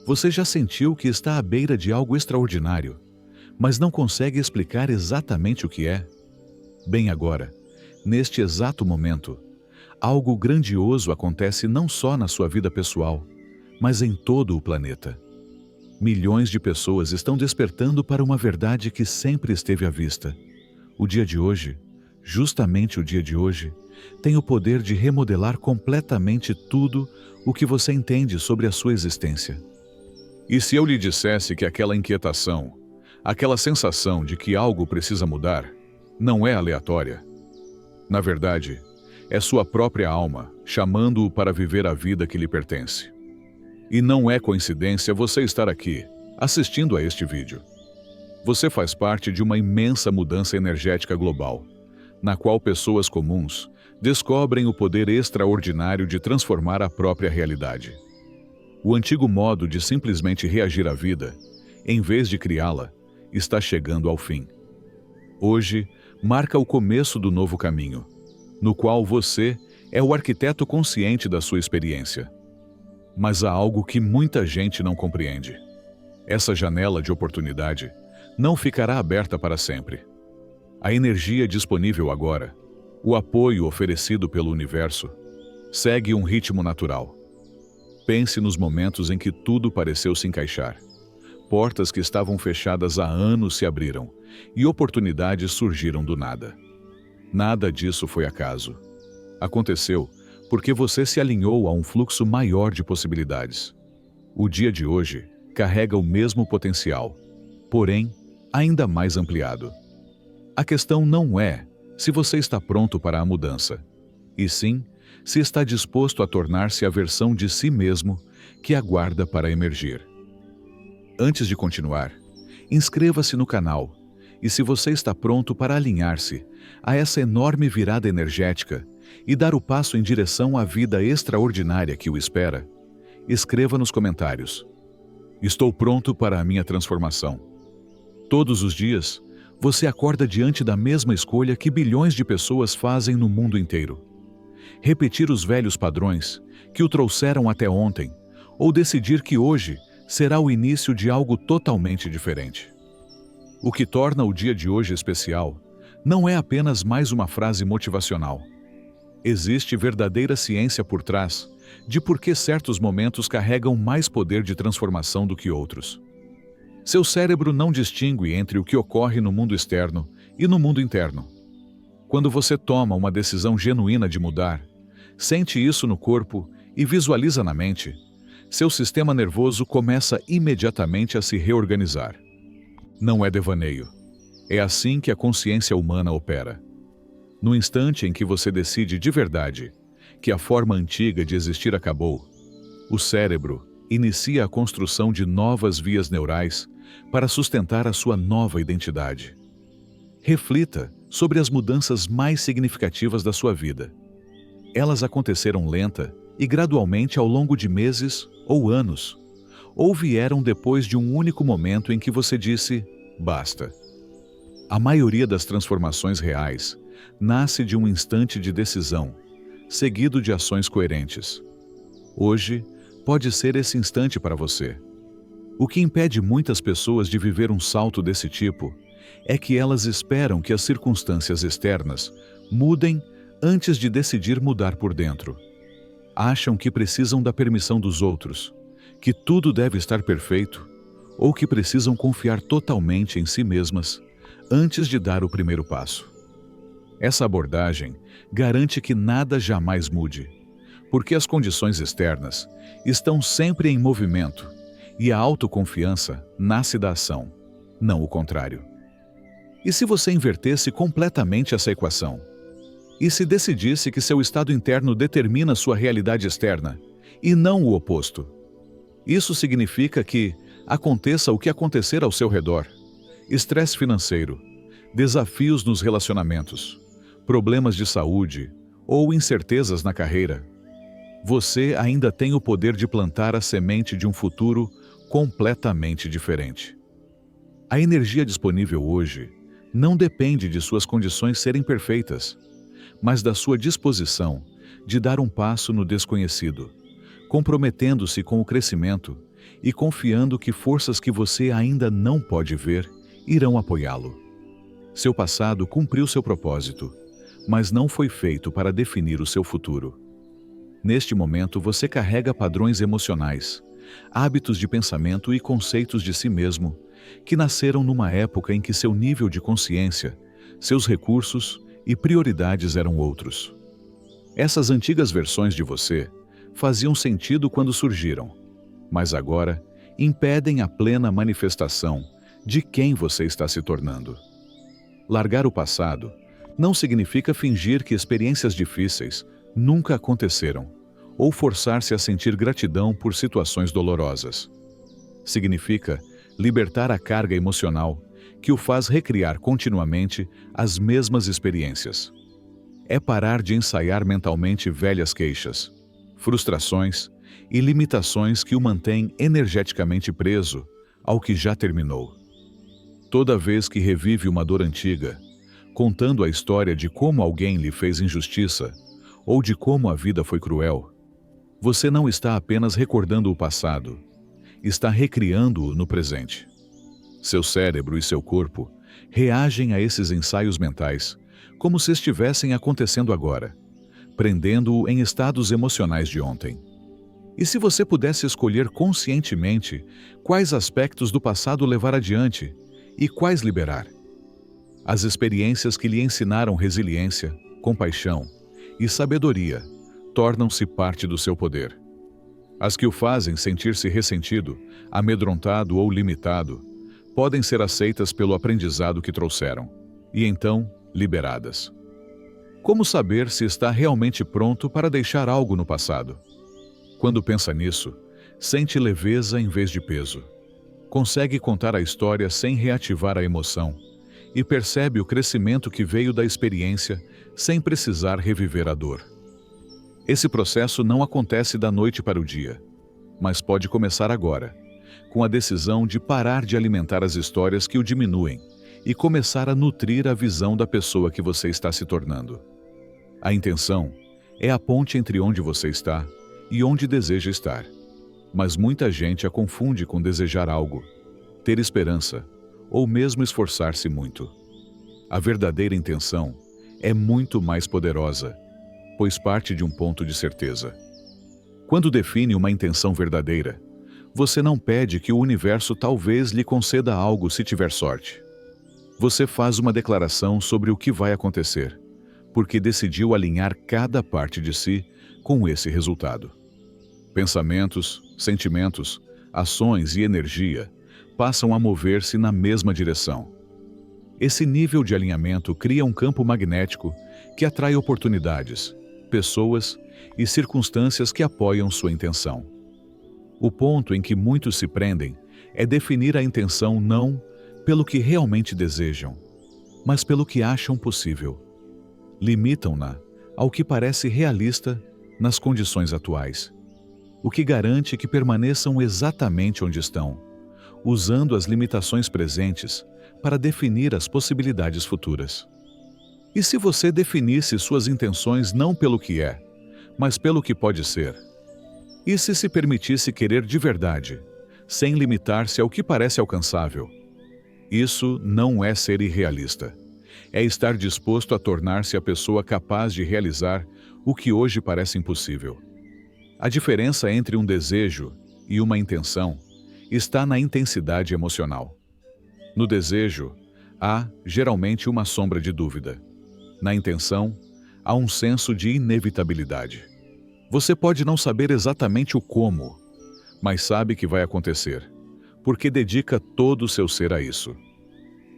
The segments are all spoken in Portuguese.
Você já sentiu que está à beira de algo extraordinário, mas não consegue explicar exatamente o que é? Bem, agora, neste exato momento, algo grandioso acontece não só na sua vida pessoal, mas em todo o planeta. Milhões de pessoas estão despertando para uma verdade que sempre esteve à vista. O dia de hoje, justamente o dia de hoje, tem o poder de remodelar completamente tudo o que você entende sobre a sua existência. E se eu lhe dissesse que aquela inquietação, aquela sensação de que algo precisa mudar, não é aleatória? Na verdade, é sua própria alma chamando-o para viver a vida que lhe pertence. E não é coincidência você estar aqui, assistindo a este vídeo. Você faz parte de uma imensa mudança energética global, na qual pessoas comuns descobrem o poder extraordinário de transformar a própria realidade. O antigo modo de simplesmente reagir à vida, em vez de criá-la, está chegando ao fim. Hoje, marca o começo do novo caminho, no qual você é o arquiteto consciente da sua experiência. Mas há algo que muita gente não compreende. Essa janela de oportunidade não ficará aberta para sempre. A energia disponível agora, o apoio oferecido pelo universo, segue um ritmo natural. Pense nos momentos em que tudo pareceu se encaixar. Portas que estavam fechadas há anos se abriram e oportunidades surgiram do nada. Nada disso foi acaso. Aconteceu porque você se alinhou a um fluxo maior de possibilidades. O dia de hoje carrega o mesmo potencial, porém, ainda mais ampliado. A questão não é se você está pronto para a mudança, e sim se está disposto a tornar-se a versão de si mesmo que aguarda para emergir. Antes de continuar, inscreva-se no canal e, se você está pronto para alinhar-se a essa enorme virada energética e dar o passo em direção à vida extraordinária que o espera, escreva nos comentários: "Estou pronto para a minha transformação." Todos os dias, você acorda diante da mesma escolha que bilhões de pessoas fazem no mundo inteiro: repetir os velhos padrões que o trouxeram até ontem, ou decidir que hoje será o início de algo totalmente diferente. O que torna o dia de hoje especial não é apenas mais uma frase motivacional. Existe verdadeira ciência por trás de por que certos momentos carregam mais poder de transformação do que outros. Seu cérebro não distingue entre o que ocorre no mundo externo e no mundo interno. Quando você toma uma decisão genuína de mudar, sente isso no corpo e visualiza na mente, seu sistema nervoso começa imediatamente a se reorganizar. Não é devaneio. É assim que a consciência humana opera. No instante em que você decide de verdade que a forma antiga de existir acabou, o cérebro inicia a construção de novas vias neurais para sustentar a sua nova identidade. Reflita sobre as mudanças mais significativas da sua vida. Elas aconteceram lenta e gradualmente ao longo de meses ou anos, ou vieram depois de um único momento em que você disse: "Basta." A maioria das transformações reais nasce de um instante de decisão, seguido de ações coerentes. Hoje, pode ser esse instante para você. O que impede muitas pessoas de viver um salto desse tipo é que elas esperam que as circunstâncias externas mudem antes de decidir mudar por dentro. Acham que precisam da permissão dos outros, que tudo deve estar perfeito, ou que precisam confiar totalmente em si mesmas antes de dar o primeiro passo. Essa abordagem garante que nada jamais mude, porque as condições externas estão sempre em movimento e a autoconfiança nasce da ação, não o contrário. E se você invertesse completamente essa equação? E se decidisse que seu estado interno determina sua realidade externa, e não o oposto? Isso significa que, aconteça o que acontecer ao seu redor, estresse financeiro, desafios nos relacionamentos, problemas de saúde ou incertezas na carreira, você ainda tem o poder de plantar a semente de um futuro completamente diferente. A energia disponível hoje não depende de suas condições serem perfeitas, mas da sua disposição de dar um passo no desconhecido, comprometendo-se com o crescimento e confiando que forças que você ainda não pode ver irão apoiá-lo. Seu passado cumpriu seu propósito, mas não foi feito para definir o seu futuro. Neste momento, você carrega padrões emocionais, hábitos de pensamento e conceitos de si mesmo que nasceram numa época em que seu nível de consciência, seus recursos e prioridades eram outros. Essas antigas versões de você faziam sentido quando surgiram, mas agora impedem a plena manifestação de quem você está se tornando. Largar o passado não significa fingir que experiências difíceis nunca aconteceram ou forçar-se a sentir gratidão por situações dolorosas. Significa libertar a carga emocional que o faz recriar continuamente as mesmas experiências. É parar de ensaiar mentalmente velhas queixas, frustrações e limitações que o mantêm energeticamente preso ao que já terminou. Toda vez que revive uma dor antiga, contando a história de como alguém lhe fez injustiça ou de como a vida foi cruel, você não está apenas recordando o passado, está recriando-o no presente. Seu cérebro e seu corpo reagem a esses ensaios mentais como se estivessem acontecendo agora, prendendo-o em estados emocionais de ontem. E se você pudesse escolher conscientemente quais aspectos do passado levar adiante e quais liberar? As experiências que lhe ensinaram resiliência, compaixão e sabedoria tornam-se parte do seu poder. As que o fazem sentir-se ressentido, amedrontado ou limitado, podem ser aceitas pelo aprendizado que trouxeram, e então liberadas. Como saber se está realmente pronto para deixar algo no passado? Quando pensa nisso, sente leveza em vez de peso. Consegue contar a história sem reativar a emoção, e percebe o crescimento que veio da experiência sem precisar reviver a dor. Esse processo não acontece da noite para o dia, mas pode começar agora, com a decisão de parar de alimentar as histórias que o diminuem e começar a nutrir a visão da pessoa que você está se tornando. A intenção é a ponte entre onde você está e onde deseja estar, mas muita gente a confunde com desejar algo, ter esperança ou mesmo esforçar-se muito. A verdadeira intenção é muito mais poderosa, pois parte de um ponto de certeza. Quando define uma intenção verdadeira, você não pede que o universo talvez lhe conceda algo se tiver sorte. Você faz uma declaração sobre o que vai acontecer, porque decidiu alinhar cada parte de si com esse resultado. Pensamentos, sentimentos, ações e energia passam a mover-se na mesma direção. Esse nível de alinhamento cria um campo magnético que atrai oportunidades, pessoas e circunstâncias que apoiam sua intenção. O ponto em que muitos se prendem é definir a intenção não pelo que realmente desejam, mas pelo que acham possível. Limitam-na ao que parece realista nas condições atuais, o que garante que permaneçam exatamente onde estão, usando as limitações presentes para definir as possibilidades futuras. E se você definisse suas intenções não pelo que é, mas pelo que pode ser? E se permitisse querer de verdade, sem limitar-se ao que parece alcançável? Isso não é ser irrealista. É estar disposto a tornar-se a pessoa capaz de realizar o que hoje parece impossível. A diferença entre um desejo e uma intenção está na intensidade emocional. No desejo, há geralmente uma sombra de dúvida. Na intenção, há um senso de inevitabilidade. Você pode não saber exatamente o como, mas sabe que vai acontecer, porque dedica todo o seu ser a isso.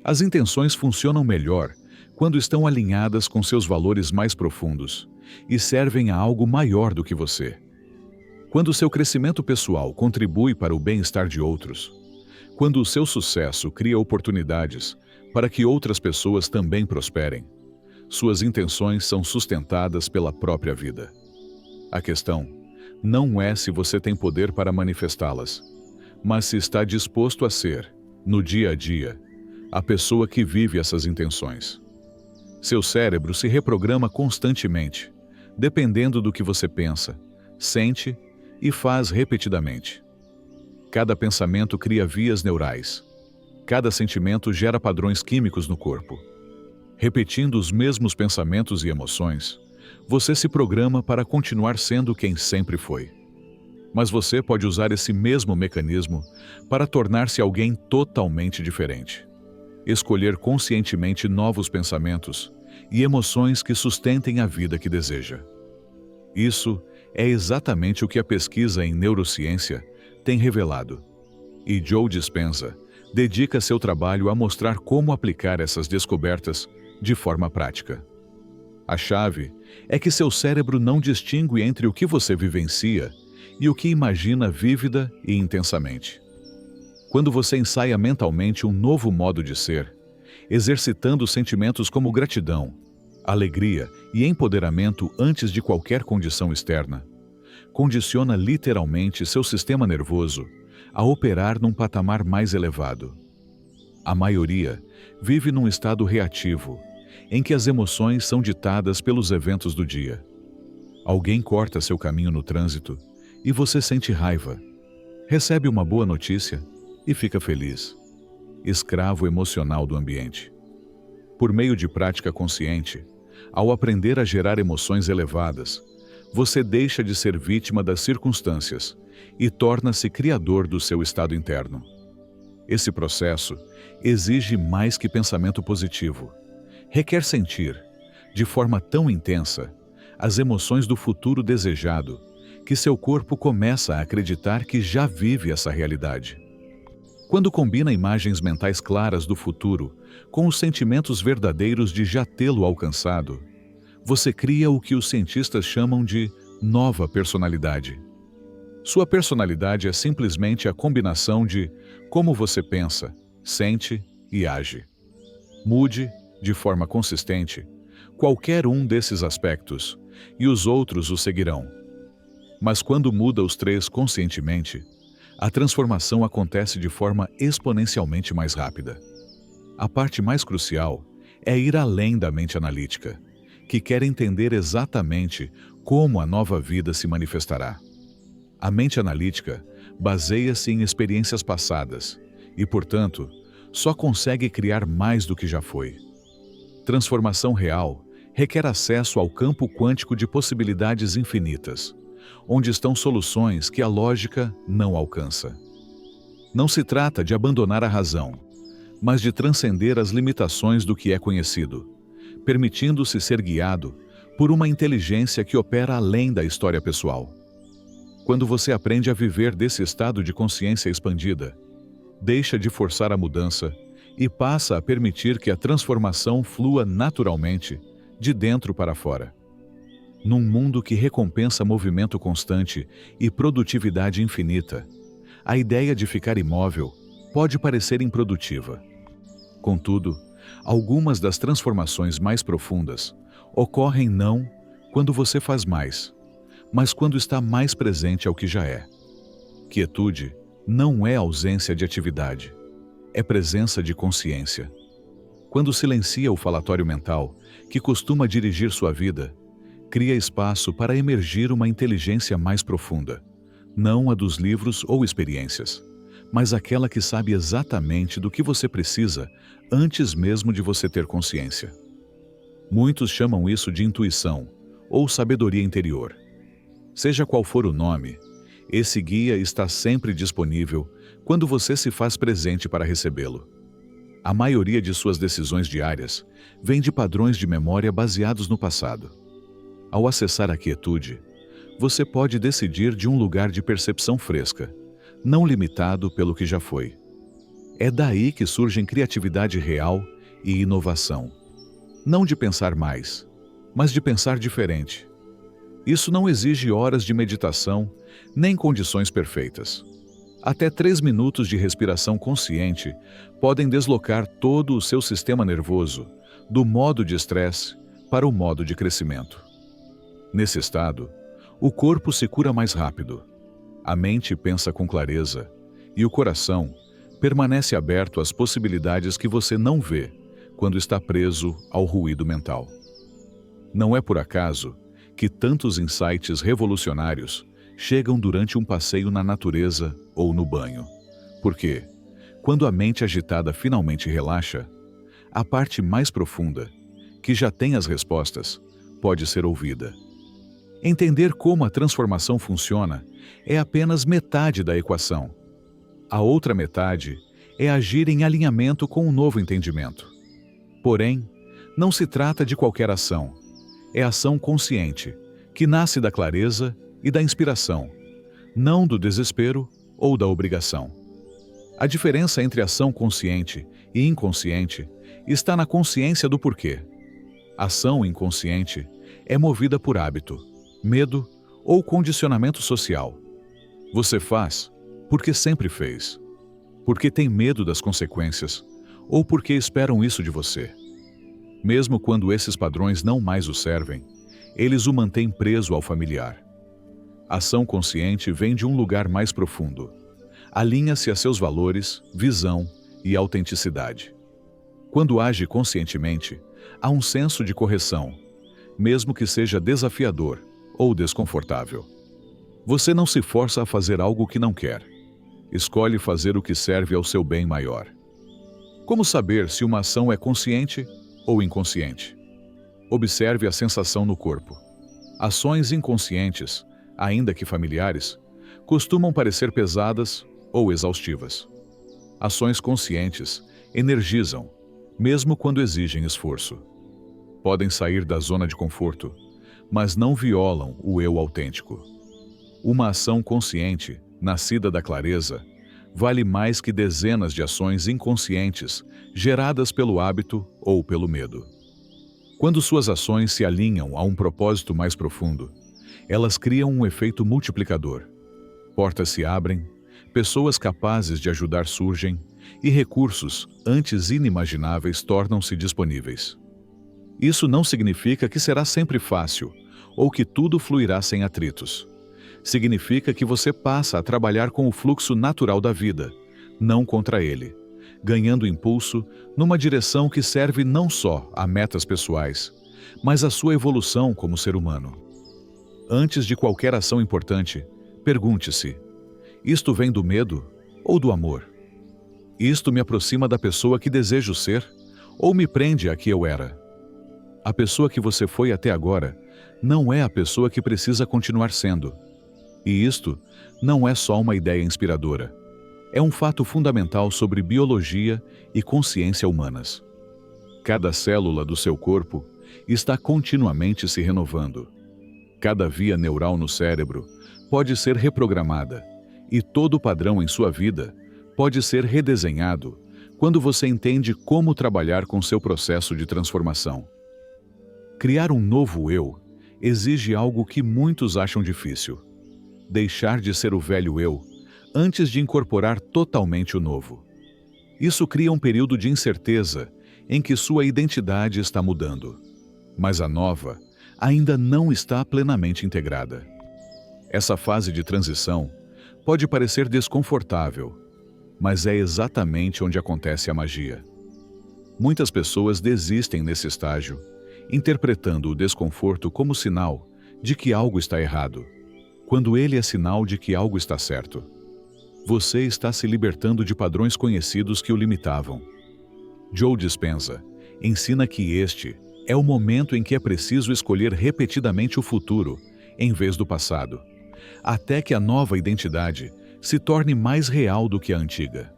As intenções funcionam melhor quando estão alinhadas com seus valores mais profundos e servem a algo maior do que você. Quando seu crescimento pessoal contribui para o bem-estar de outros, quando o seu sucesso cria oportunidades para que outras pessoas também prosperem, suas intenções são sustentadas pela própria vida. A questão não é se você tem poder para manifestá-las, mas se está disposto a ser, no dia a dia, a pessoa que vive essas intenções. Seu cérebro se reprograma constantemente, dependendo do que você pensa, sente e faz repetidamente. Cada pensamento cria vias neurais. Cada sentimento gera padrões químicos no corpo. Repetindo os mesmos pensamentos e emoções, você se programa para continuar sendo quem sempre foi. Mas você pode usar esse mesmo mecanismo para tornar-se alguém totalmente diferente. Escolher conscientemente novos pensamentos e emoções que sustentem a vida que deseja. Isso é exatamente o que a pesquisa em neurociência tem revelado. E Joe Dispenza dedica seu trabalho a mostrar como aplicar essas descobertas de forma prática. A chave é que seu cérebro não distingue entre o que você vivencia e o que imagina vívida e intensamente. Quando você ensaia mentalmente um novo modo de ser, exercitando sentimentos como gratidão, alegria e empoderamento antes de qualquer condição externa, condiciona literalmente seu sistema nervoso a operar num patamar mais elevado. A maioria vive num estado reativo, em que as emoções são ditadas pelos eventos do dia. Alguém corta seu caminho no trânsito e você sente raiva. Recebe uma boa notícia e fica feliz. Escravo emocional do ambiente. Por meio de prática consciente, ao aprender a gerar emoções elevadas, você deixa de ser vítima das circunstâncias e torna-se criador do seu estado interno. Esse processo exige mais que pensamento positivo. Requer sentir, de forma tão intensa, as emoções do futuro desejado, que seu corpo começa a acreditar que já vive essa realidade. Quando combina imagens mentais claras do futuro com os sentimentos verdadeiros de já tê-lo alcançado, você cria o que os cientistas chamam de nova personalidade. Sua personalidade é simplesmente a combinação de como você pensa, sente e age. Mude, de forma consistente, qualquer um desses aspectos, e os outros o seguirão. Mas quando muda os três conscientemente, a transformação acontece de forma exponencialmente mais rápida. A parte mais crucial é ir além da mente analítica, que quer entender exatamente como a nova vida se manifestará. A mente analítica baseia-se em experiências passadas e, portanto, só consegue criar mais do que já foi. Transformação real requer acesso ao campo quântico de possibilidades infinitas, onde estão soluções que a lógica não alcança. Não se trata de abandonar a razão, mas de transcender as limitações do que é conhecido, permitindo-se ser guiado por uma inteligência que opera além da história pessoal. Quando você aprende a viver desse estado de consciência expandida, deixa de forçar a mudança e passa a permitir que a transformação flua naturalmente, de dentro para fora. Num mundo que recompensa movimento constante e produtividade infinita, a ideia de ficar imóvel pode parecer improdutiva. Contudo, algumas das transformações mais profundas ocorrem não quando você faz mais, mas quando está mais presente ao que já é. Quietude não é ausência de atividade, é presença de consciência. Quando silencia o falatório mental, que costuma dirigir sua vida, cria espaço para emergir uma inteligência mais profunda, não a dos livros ou experiências, mas aquela que sabe exatamente do que você precisa antes mesmo de você ter consciência. Muitos chamam isso de intuição ou sabedoria interior. Seja qual for o nome, esse guia está sempre disponível quando você se faz presente para recebê-lo. A maioria de suas decisões diárias vem de padrões de memória baseados no passado. Ao acessar a quietude, você pode decidir de um lugar de percepção fresca, não limitado pelo que já foi. É daí que surgem criatividade real e inovação. Não de pensar mais, mas de pensar diferente. Isso não exige horas de meditação, nem condições perfeitas. Até 3 minutos de respiração consciente podem deslocar todo o seu sistema nervoso do modo de estresse para o modo de crescimento. Nesse estado, o corpo se cura mais rápido, a mente pensa com clareza e o coração permanece aberto às possibilidades que você não vê quando está preso ao ruído mental. Não é por acaso que tantos insights revolucionários chegam durante um passeio na natureza ou no banho. Por quê? Quando a mente agitada finalmente relaxa, a parte mais profunda, que já tem as respostas, pode ser ouvida. Entender como a transformação funciona é apenas metade da equação. A outra metade é agir em alinhamento com um novo entendimento. Porém, não se trata de qualquer ação. É ação consciente, que nasce da clareza e da inspiração, não do desespero ou da obrigação. A diferença entre ação consciente e inconsciente está na consciência do porquê. Ação inconsciente é movida por hábito, medo ou condicionamento social. Você faz porque sempre fez, porque tem medo das consequências ou porque esperam isso de você. Mesmo quando esses padrões não mais o servem, eles o mantêm preso ao familiar. Ação consciente vem de um lugar mais profundo. Alinha-se a seus valores, visão e autenticidade. Quando age conscientemente, há um senso de correção, mesmo que seja desafiador ou desconfortável. Você não se força a fazer algo que não quer. Escolhe fazer o que serve ao seu bem maior. Como saber se uma ação é consciente ou inconsciente? Observe a sensação no corpo. Ações inconscientes, ainda que familiares, costumam parecer pesadas ou exaustivas. Ações conscientes energizam, mesmo quando exigem esforço. Podem sair da zona de conforto, mas não violam o eu autêntico. Uma ação consciente, nascida da clareza, vale mais que dezenas de ações inconscientes geradas pelo hábito ou pelo medo. Quando suas ações se alinham a um propósito mais profundo, elas criam um efeito multiplicador. Portas se abrem, pessoas capazes de ajudar surgem e recursos antes inimagináveis tornam-se disponíveis. Isso não significa que será sempre fácil ou que tudo fluirá sem atritos. Significa que você passa a trabalhar com o fluxo natural da vida, não contra ele, ganhando impulso numa direção que serve não só a metas pessoais, mas à sua evolução como ser humano. Antes de qualquer ação importante, pergunte-se: isto vem do medo ou do amor? Isto me aproxima da pessoa que desejo ser ou me prende a que eu era? A pessoa que você foi até agora não é a pessoa que precisa continuar sendo. E isto não é só uma ideia inspiradora. É um fato fundamental sobre biologia e consciência humanas. Cada célula do seu corpo está continuamente se renovando. Cada via neural no cérebro pode ser reprogramada e todo padrão em sua vida pode ser redesenhado quando você entende como trabalhar com seu processo de transformação. Criar um novo eu exige algo que muitos acham difícil: deixar de ser o velho eu antes de incorporar totalmente o novo. Isso cria um período de incerteza em que sua identidade está mudando, mas a nova ainda não está plenamente integrada. Essa fase de transição pode parecer desconfortável, mas é exatamente onde acontece a magia. Muitas pessoas desistem nesse estágio, interpretando o desconforto como sinal de que algo está errado, quando ele é sinal de que algo está certo. Você está se libertando de padrões conhecidos que o limitavam. Joe Dispenza ensina que este é o momento em que é preciso escolher repetidamente o futuro, em vez do passado, até que a nova identidade se torne mais real do que a antiga.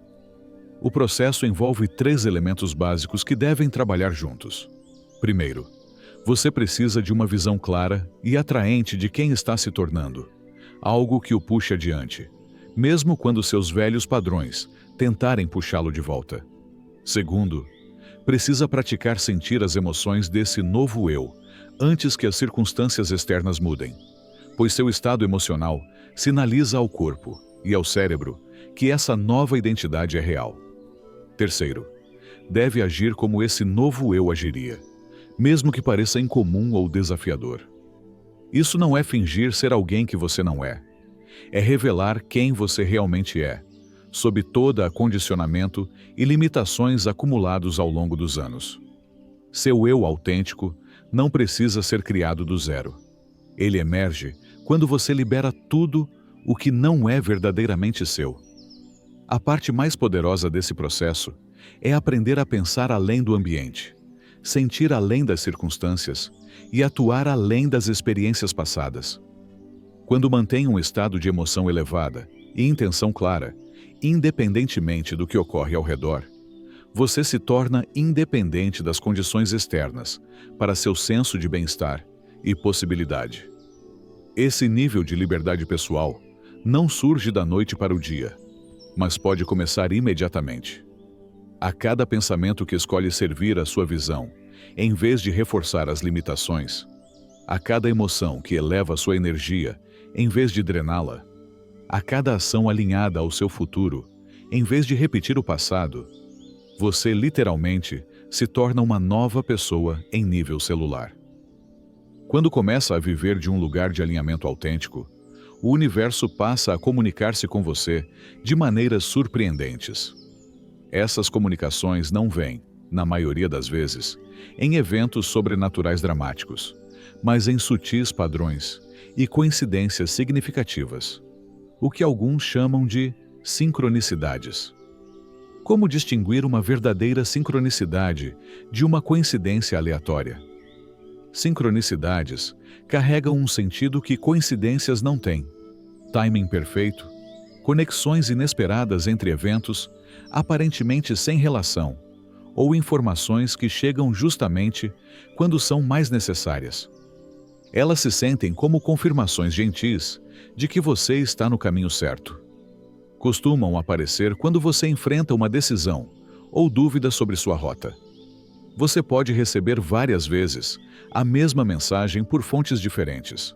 O processo envolve 3 elementos básicos que devem trabalhar juntos. Primeiro, você precisa de uma visão clara e atraente de quem está se tornando, algo que o puxe adiante, mesmo quando seus velhos padrões tentarem puxá-lo de volta. Segundo, precisa praticar sentir as emoções desse novo eu, antes que as circunstâncias externas mudem, pois seu estado emocional sinaliza ao corpo e ao cérebro que essa nova identidade é real. Terceiro, deve agir como esse novo eu agiria, mesmo que pareça incomum ou desafiador. Isso não é fingir ser alguém que você não é. É revelar quem você realmente é, sob todo acondicionamento e limitações acumulados ao longo dos anos. Seu eu autêntico não precisa ser criado do zero. Ele emerge quando você libera tudo o que não é verdadeiramente seu. A parte mais poderosa desse processo é aprender a pensar além do ambiente, sentir além das circunstâncias e atuar além das experiências passadas. Quando mantém um estado de emoção elevada e intenção clara, independentemente do que ocorre ao redor, você se torna independente das condições externas para seu senso de bem-estar e possibilidade. Esse nível de liberdade pessoal não surge da noite para o dia, mas pode começar imediatamente. A cada pensamento que escolhe servir à sua visão, em vez de reforçar as limitações, a cada emoção que eleva sua energia, em vez de drená-la, a cada ação alinhada ao seu futuro, em vez de repetir o passado, você literalmente se torna uma nova pessoa em nível celular. Quando começa a viver de um lugar de alinhamento autêntico, o universo passa a comunicar-se com você de maneiras surpreendentes. Essas comunicações não vêm, na maioria das vezes, em eventos sobrenaturais dramáticos, mas em sutis padrões e coincidências significativas, o que alguns chamam de sincronicidades. Como distinguir uma verdadeira sincronicidade de uma coincidência aleatória? Sincronicidades carregam um sentido que coincidências não têm. Timing perfeito, conexões inesperadas entre eventos, aparentemente sem relação, ou informações que chegam justamente quando são mais necessárias. Elas se sentem como confirmações gentis de que você está no caminho certo. Costumam aparecer quando você enfrenta uma decisão ou dúvida sobre sua rota. Você pode receber várias vezes a mesma mensagem por fontes diferentes.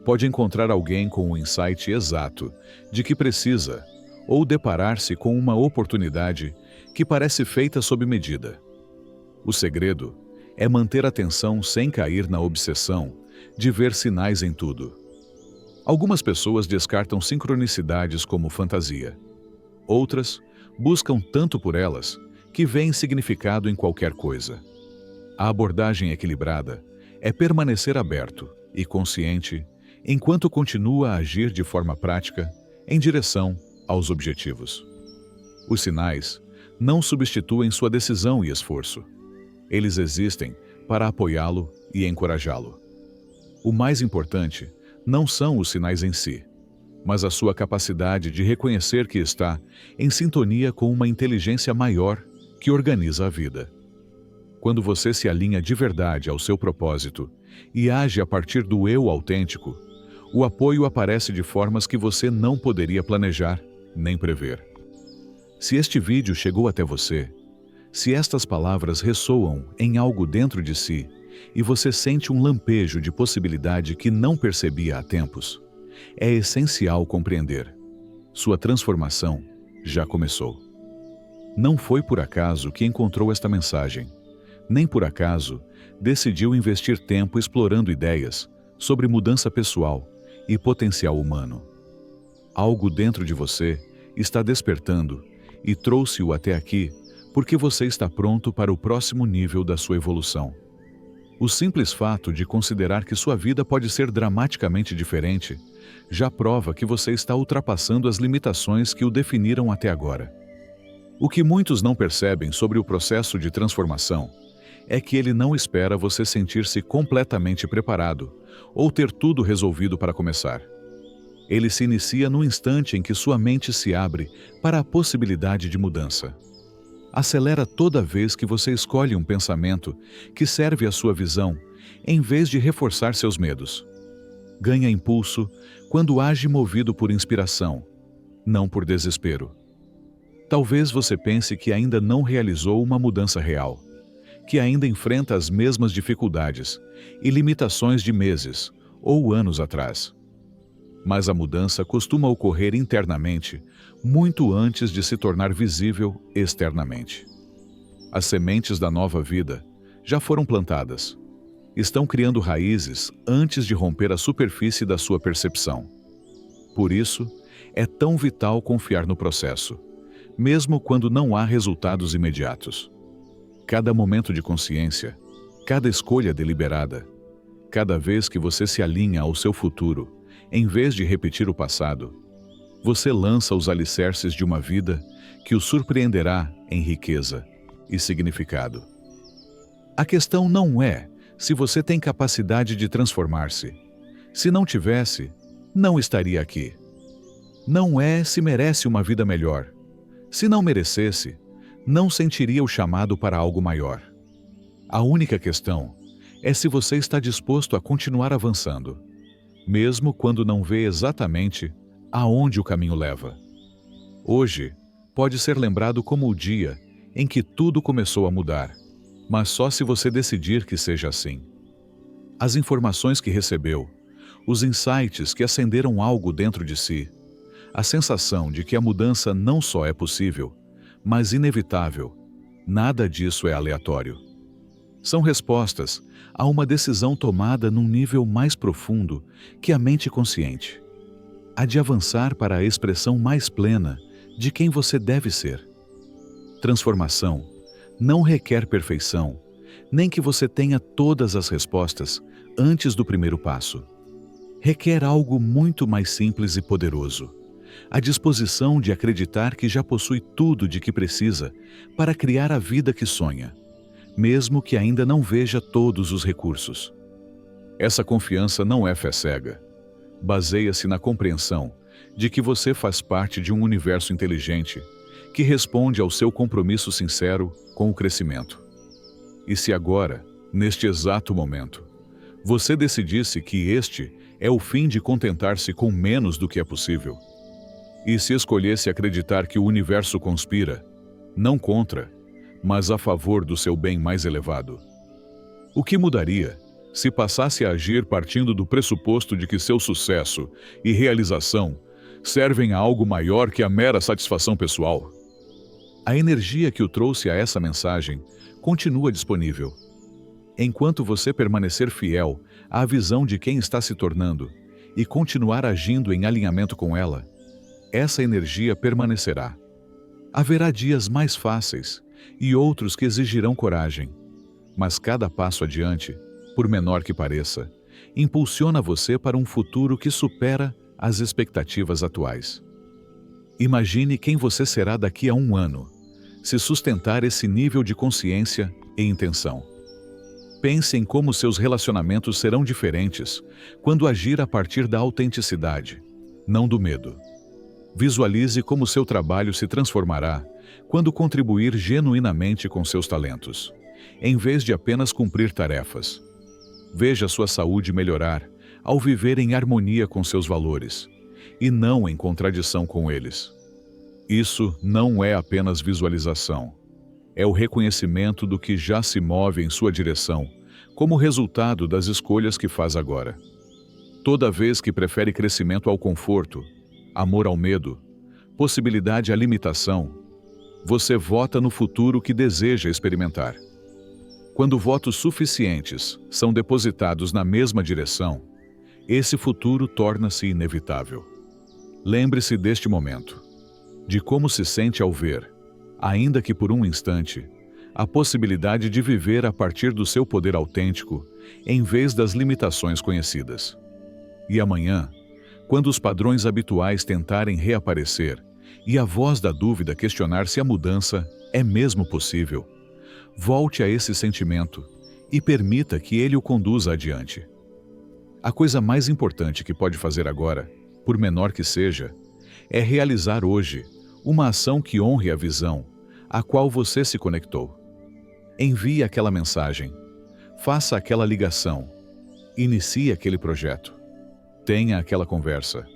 Pode encontrar alguém com o insight exato de que precisa, ou deparar-se com uma oportunidade que parece feita sob medida. O segredo é manter a atenção sem cair na obsessão de ver sinais em tudo. Algumas pessoas descartam sincronicidades como fantasia. Outras buscam tanto por elas que veem significado em qualquer coisa. A abordagem equilibrada é permanecer aberto e consciente enquanto continua a agir de forma prática em direção aos objetivos. Os sinais não substituem sua decisão e esforço. Eles existem para apoiá-lo e encorajá-lo. O mais importante não são os sinais em si, mas a sua capacidade de reconhecer que está em sintonia com uma inteligência maior que organiza a vida. Quando você se alinha de verdade ao seu propósito e age a partir do eu autêntico, o apoio aparece de formas que você não poderia planejar nem prever. Se este vídeo chegou até você, se estas palavras ressoam em algo dentro de si e você sente um lampejo de possibilidade que não percebia há tempos, é essencial compreender: sua transformação já começou. Não foi por acaso que encontrou esta mensagem, nem por acaso decidiu investir tempo explorando ideias sobre mudança pessoal e potencial humano. Algo dentro de você está despertando e trouxe-o até aqui porque você está pronto para o próximo nível da sua evolução. O simples fato de considerar que sua vida pode ser dramaticamente diferente já prova que você está ultrapassando as limitações que o definiram até agora. O que muitos não percebem sobre o processo de transformação é que ele não espera você sentir-se completamente preparado ou ter tudo resolvido para começar. Ele se inicia no instante em que sua mente se abre para a possibilidade de mudança. Acelera toda vez que você escolhe um pensamento que serve à sua visão, em vez de reforçar seus medos. Ganha impulso quando age movido por inspiração, não por desespero. Talvez você pense que ainda não realizou uma mudança real, que ainda enfrenta as mesmas dificuldades e limitações de meses ou anos atrás. Mas a mudança costuma ocorrer internamente, muito antes de se tornar visível externamente. As sementes da nova vida já foram plantadas. Estão criando raízes antes de romper a superfície da sua percepção. Por isso, é tão vital confiar no processo, mesmo quando não há resultados imediatos. Cada momento de consciência, cada escolha deliberada, cada vez que você se alinha ao seu futuro, Em vez de repetir o passado, você lança os alicerces de uma vida que o surpreenderá em riqueza e significado. A questão não é se você tem capacidade de transformar-se. Se não tivesse, não estaria aqui. Não é se merece uma vida melhor. Se não merecesse, não sentiria o chamado para algo maior. A única questão é se você está disposto a continuar avançando, mesmo quando não vê exatamente aonde o caminho leva. Hoje pode ser lembrado como o dia em que tudo começou a mudar, mas só se você decidir que seja assim. As informações que recebeu, os insights que acenderam algo dentro de si, a sensação de que a mudança não só é possível, mas inevitável, nada disso é aleatório. São respostas a uma decisão tomada num nível mais profundo que a mente consciente. A de avançar para a expressão mais plena de quem você deve ser. Transformação não requer perfeição, nem que você tenha todas as respostas antes do primeiro passo. Requer algo muito mais simples e poderoso. A disposição de acreditar que já possui tudo de que precisa para criar a vida que sonha, mesmo que ainda não veja todos os recursos. Essa confiança não é fé cega. Baseia-se na compreensão de que você faz parte de um universo inteligente que responde ao seu compromisso sincero com o crescimento. E se agora, neste exato momento, você decidisse que este é o fim de contentar-se com menos do que é possível, e se escolhesse acreditar que o universo conspira, não contra, mas a favor do seu bem mais elevado, o que mudaria se passasse a agir partindo do pressuposto de que seu sucesso e realização servem a algo maior que a mera satisfação pessoal? A energia que o trouxe a essa mensagem continua disponível. Enquanto você permanecer fiel à visão de quem está se tornando e continuar agindo em alinhamento com ela, essa energia permanecerá. Haverá dias mais fáceis e outros que exigirão coragem, mas cada passo adiante, por menor que pareça, impulsiona você para um futuro que supera as expectativas atuais. Imagine quem você será daqui a 1 ano, se sustentar esse nível de consciência e intenção. Pense em como seus relacionamentos serão diferentes quando agir a partir da autenticidade, não do medo. Visualize como seu trabalho se transformará quando contribuir genuinamente com seus talentos, em vez de apenas cumprir tarefas. Veja sua saúde melhorar ao viver em harmonia com seus valores, e não em contradição com eles. Isso não é apenas visualização. É o reconhecimento do que já se move em sua direção, como resultado das escolhas que faz agora. Toda vez que prefere crescimento ao conforto, amor ao medo, possibilidade à limitação, você vota no futuro que deseja experimentar. Quando votos suficientes são depositados na mesma direção, esse futuro torna-se inevitável. Lembre-se deste momento, de como se sente ao ver, ainda que por um instante, a possibilidade de viver a partir do seu poder autêntico, em vez das limitações conhecidas. E amanhã, quando os padrões habituais tentarem reaparecer e a voz da dúvida questionar se a mudança é mesmo possível, volte a esse sentimento e permita que ele o conduza adiante. A coisa mais importante que pode fazer agora, por menor que seja, é realizar hoje uma ação que honre a visão a qual você se conectou. Envie aquela mensagem, faça aquela ligação, inicie aquele projeto, tenha aquela conversa.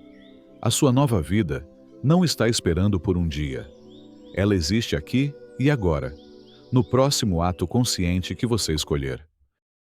A sua nova vida não está esperando por um dia. Ela existe aqui e agora, no próximo ato consciente que você escolher.